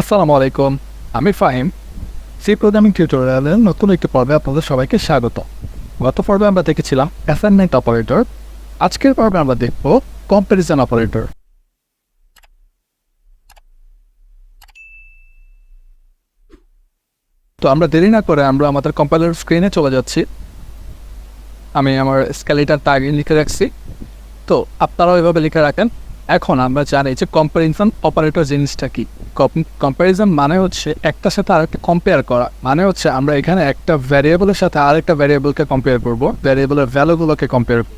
আসসালামু আলাইকুম, আমি ফাহিম। সি প্রোগ্রামিং টিউটোরিয়ালের নতুন একটি পর্বে আপনাদের সবাইকে স্বাগত। গত পর্বে আমরা দেখেছিলাম অ্যাসাইনমেন্ট অপারেটর। আজকের পর্বে আমরা দেখব কম্প্যারিজন অপারেটর। তো আমরা দেরি না করে আমরা আমাদের কম্পাইলার স্ক্রিনে চলে যাচ্ছি। আমি আমার স্কেলেটার আগে লিখে রাখছি, তো আপনারাও এভাবে লিখে রাখেন। এখন আমরা জানি যে কম্প্যারিজন অপারেটর জিনিসটা কি। কম্প্যারিজন মানে হচ্ছে একটার সাথে আরেকটা কম্পেয়ার করা, মানে হচ্ছে আমরা এখানে একটা ভ্যারিয়েবলের সাথে আরেকটা ভ্যারিয়েবলকে কম্পেয়ার করব, ভ্যারিয়েবলের ভ্যালুগুলোকে কম্পেয়ার করব।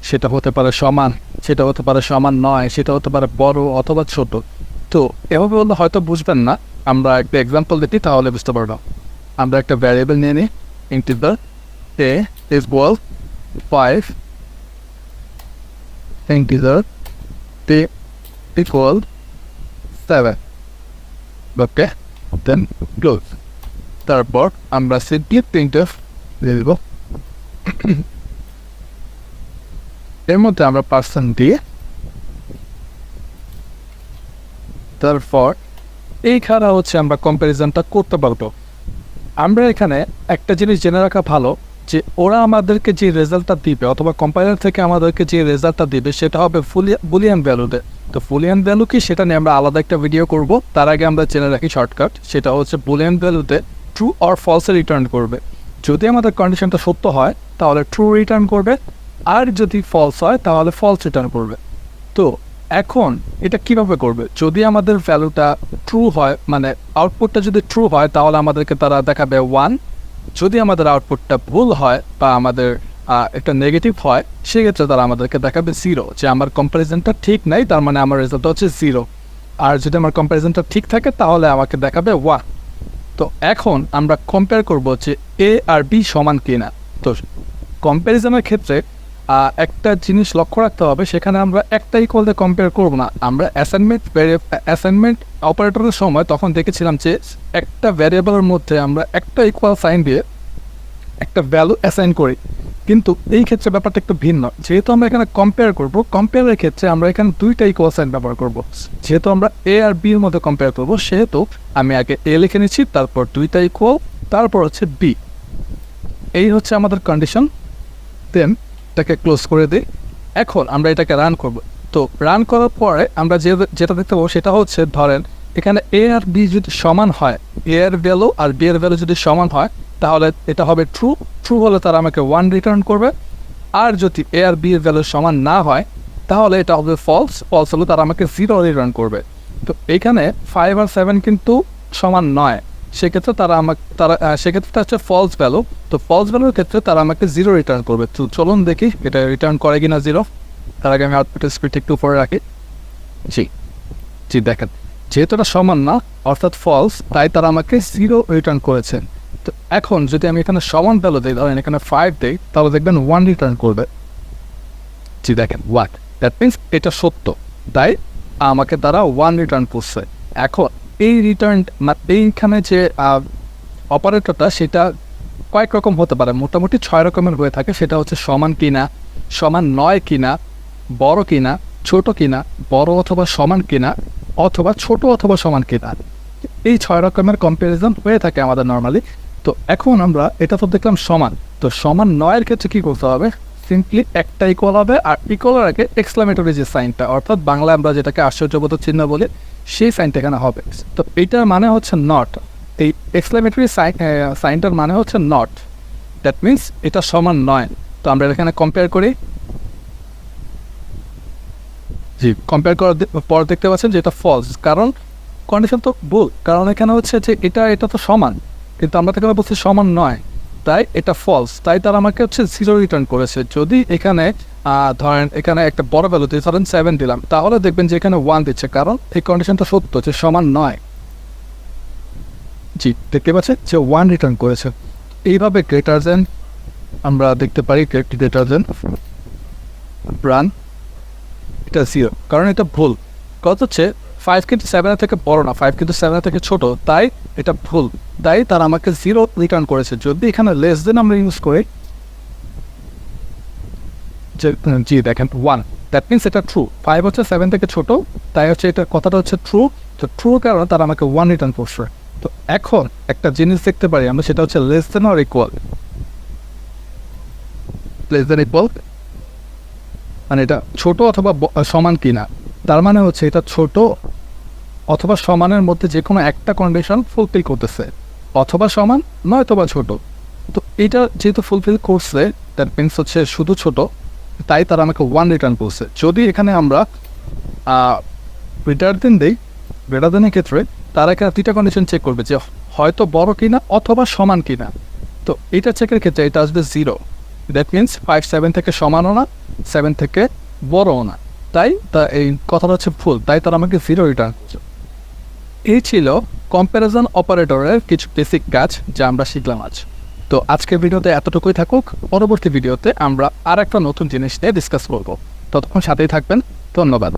সেটা হতে পারে সমান, সেটা হতে পারে সমান নয়, সেটা হতে পারে বড় অথবা ছোট। তো এভাবে বললে হয়তো বুঝবেন না, আমরা একটা এক্সাম্পল দিই তাহলে বুঝতে পারবো। আমরা একটা ভ্যারিয়েবল নিয়ে নিই, integer a is equal 5, integer t equal 7. Okay, then close. তারপর আমরা সিম্পলি প্রিন্টএফ দিয়ে দেব। এর মধ্যে আমরা পার্সেন্ট দিয়ে তারপর এইখানে হচ্ছে আমরা কম্প্যারিজনটা করতে পারবো। আমরা এখানে একটা জিনিস জেনে রাখা ভালো যে ওরা আমাদেরকে যে রেজাল্টটা দিবে অথবা কম্পাইলার থেকে আমাদেরকে যে রেজাল্টটা দিবে সেটা হবে বুলিয়ান ভ্যালুতে। তো বুলিয়ান ভ্যালু কি সেটা নিয়ে আমরা আলাদা একটা ভিডিও করব। তার আগে আমরা জেনে রাখি শর্টকাট, সেটা হচ্ছে বুলিয়ান ভ্যালুতে ট্রু অর ফলসে রিটার্ন করবে। যদি আমাদের কন্ডিশনটা সত্য হয় তাহলে ট্রু রিটার্ন করবে, আর যদি ফলস হয় তাহলে ফলস রিটার্ন করবে। তো এখন এটা কিভাবে করবে? যদি আমাদের ভ্যালুটা ট্রু হয়, মানে আউটপুটটা যদি ট্রু হয় তাহলে আমাদেরকে তারা দেখাবে 1। যদি আমাদের আউটপুটটা ভুল হয় বা আমাদের একটা নেগেটিভ হয় সেক্ষেত্রে তারা আমাদেরকে দেখাবে 0, যে আমার কম্প্যারিজনটা ঠিক নাই, তার মানে আমার রেজাল্টটা হচ্ছে 0। আর যদি আমার কম্প্যারিজনটা ঠিক থাকে তাহলে আমাকে দেখাবে 1। তো এখন আমরা কম্পেয়ার করব যে এ আর বি সমান কিনা। তো কম্প্যারিজনের ক্ষেত্রে একটা জিনিস লক্ষ্য রাখতে হবে, সেখানে আমরা একটা ইকুয়ালতে কম্পেয়ার করব না। আমরা অ্যাসাইনমেন্ট অপারেটরের সময় তখন দেখেছিলাম যে একটা ভ্যারিয়েবলের মধ্যে আমরা একটা ইকুয়াল সাইন দিয়ে একটা ভ্যালু অ্যাসাইন করি, কিন্তু এই ক্ষেত্রে ব্যাপারটা একটু ভিন্ন। যেহেতু আমরা এখানে কম্পেয়ার করব, কম্পেয়ারের ক্ষেত্রে আমরা এখানে দুইটা ইকুয়াল সাইন ব্যবহার করব। যেহেতু আমরা এ আর বি এর মধ্যে কম্পেয়ার করব, সেহেতু আমি আগে এ লিখে নিচ্ছি, তারপর দুইটা ইকুয়াল, তারপর হচ্ছে বি। এই হচ্ছে আমাদের কন্ডিশন। দেন এটাকে ক্লোজ করে দিই। এখন আমরা এটাকে রান করব। তো রান করার পরে আমরা যেটা দেখতে পাবো সেটা হচ্ছে, ধরেন এখানে এ আর বি যদি সমান হয়, এ এর ভ্যালু আর বি এর ভ্যালু যদি সমান হয় তাহলে এটা হবে ট্রু। ট্রু হলে তারা আমাকে 1 রিটার্ন করবে। আর যদি এ আর বি এর ভ্যালু সমান না হয় তাহলে এটা হবে ফলস। ফলস হলে তারা আমাকে 0 রিটার্ন করবে। তো এইখানে 5 আর 7 কিন্তু সমান নয়, সেক্ষেত্রে সেক্ষেত্রে হচ্ছে ফলস ভ্যালু। তো ফলস ভ্যালুর ক্ষেত্রে তারা আমাকে 0 রিটার্ন করবে। তো চলুন দেখি এটা রিটার্ন করে কিনা 0। তার আগে আমি আউটপুটের স্পিড একটু উপরে রাখি। জি জি, দেখেন যেহেতু এটা সমান না অর্থাৎ ফলস, তাই তারা আমাকে 0 রিটার্ন করেছে। তো এখন যদি আমি এখানে সমান ভ্যালু দিই, ধরেন এখানে 5 দিই, তাহলে দেখবেন 1 রিটার্ন করবে। জি দেখেন, হোয়াট, দ্যাট মিনস এটা সত্য, তাই আমাকে তারা 1 রিটার্ন করছে। এখন এই রিটার্ন এইখানে যে অপারেটরটা সেটা কয়েক রকম হতে পারে, মোটামুটি 6 রকমের হয়ে থাকে। সেটা হচ্ছে সমান কিনা, সমান নয় কিনা, বড় কিনা, ছোট কিনা, বড় অথবা সমান কিনা, অথবা ছোট অথবা সমান কিনা। এই 6 রকমের কম্প্যারিজন হয়ে থাকে আমাদের নর্মালি। তো এখন আমরা এটা তো দেখলাম সমান। তো সমান নয়ের ক্ষেত্রে কী করতে হবে? সিম্পলি একটা ইকুয়াল হবে, আর ইকুয়ালের আগে এক্সক্লামেটরি যে সাইনটা, অর্থাৎ বাংলা আমরা যেটাকে আশ্চর্যবোধক চিহ্ন বলি, সেই সাইনটা এখানে হবে। তো এইটার মানে হচ্ছে নট। এই এক্সক্লামেটরি সাইনটার মানে হচ্ছে নট, দ্যাট মিনস এটা সমান নয়। তো আমরা এখানে কম্পেয়ার করি। জি, কম্পেয়ার করার পর দেখতে পাচ্ছেন যে এটা ফলস, কারণ কন্ডিশন তো ভুল। কারণ এখানে হচ্ছে যে এটা তো সমান, কিন্তু আমরা এখানে বলছি সমান নয়, তাই এটা ফলস। তাই তারা আমাকে হচ্ছে 0 রিটার্ন করেছে। যদি এখানে ধরেন এখানে একটা বড় ভ্যালু দিয়ে ধরেন 7 দিলাম, তাহলে দেখবেন যে এখানে 1 দিচ্ছে, কারণ এই কন্ডিশনটা সত্য যে সমান নয়। জি, দেখতে পাচ্ছেন যে 1 রিটার্ন করেছে। এইভাবে গ্রেটার দেন আমরা দেখতে পারি, গ্রেটার দেন রান, এটা 0, কারণ এটা ভুল। কত হচ্ছে 5 কিন্তু 7 থেকে বড় না, 5 কিন্তু 7 থেকে ছোট, তাই এটা ভুল। তাই তারা আমাকে 0 রিটার্ন করেছে। যদি এখানে লেস দেন আমরা ইউজ করি, যে জি দেখেন 1, দ্যাট মিনস এটা ট্রু। 5 হচ্ছে 7 থেকে ছোট, তাই হচ্ছে এটা কথাটা হচ্ছে ট্রু। তো ট্রু কারণে তারা আমাকে 1 রিটার্ন করছে। তো এখন একটা জিনিস দেখতে পারি আমরা, সেটা হচ্ছে less than or equal. Less than equal মানে এটা ছোট অথবা সমান কিনা। তার মানে হচ্ছে এটা ছোট অথবা সমানের মধ্যে যে কোনো একটা কন্ডিশন ফুলফিল করতেছে, অথবা সমান নয়তোবা ছোট। তো এটা যেহেতু ফুলফিল করছে, দ্যাট মিনস হচ্ছে শুধু ছোট, তাই তারা আমাকে 1 রিটার্ন করছে। যদি এখানে আমরা গ্রেটার দেন দিই, গ্রেটার দেনের ক্ষেত্রে তারা এখানে 3টা কন্ডিশন চেক করবে যে হয়তো বড় কিনা অথবা সমান কিনা। তো এইটা চেকের ক্ষেত্রে এটা আসবে 0। দ্যাট মিনস 5 7 থেকে সমানও না, 7 থেকে বড়ও না। তাই এই কথাটা হচ্ছে ভুল, তাই তারা আমাকে 0 রিটার্ন করছে। এই ছিল কম্প্যারিজন অপারেটরের কিছু বেসিক কাজ যা আমরা শিখলাম আজ। তো আজকের ভিডিওতে এতটুকুই থাকুক। পরবর্তী ভিডিওতে আমরা আর একটা নতুন জিনিস নিয়ে ডিসকাস করব। ততক্ষণ সাথেই থাকবেন। ধন্যবাদ।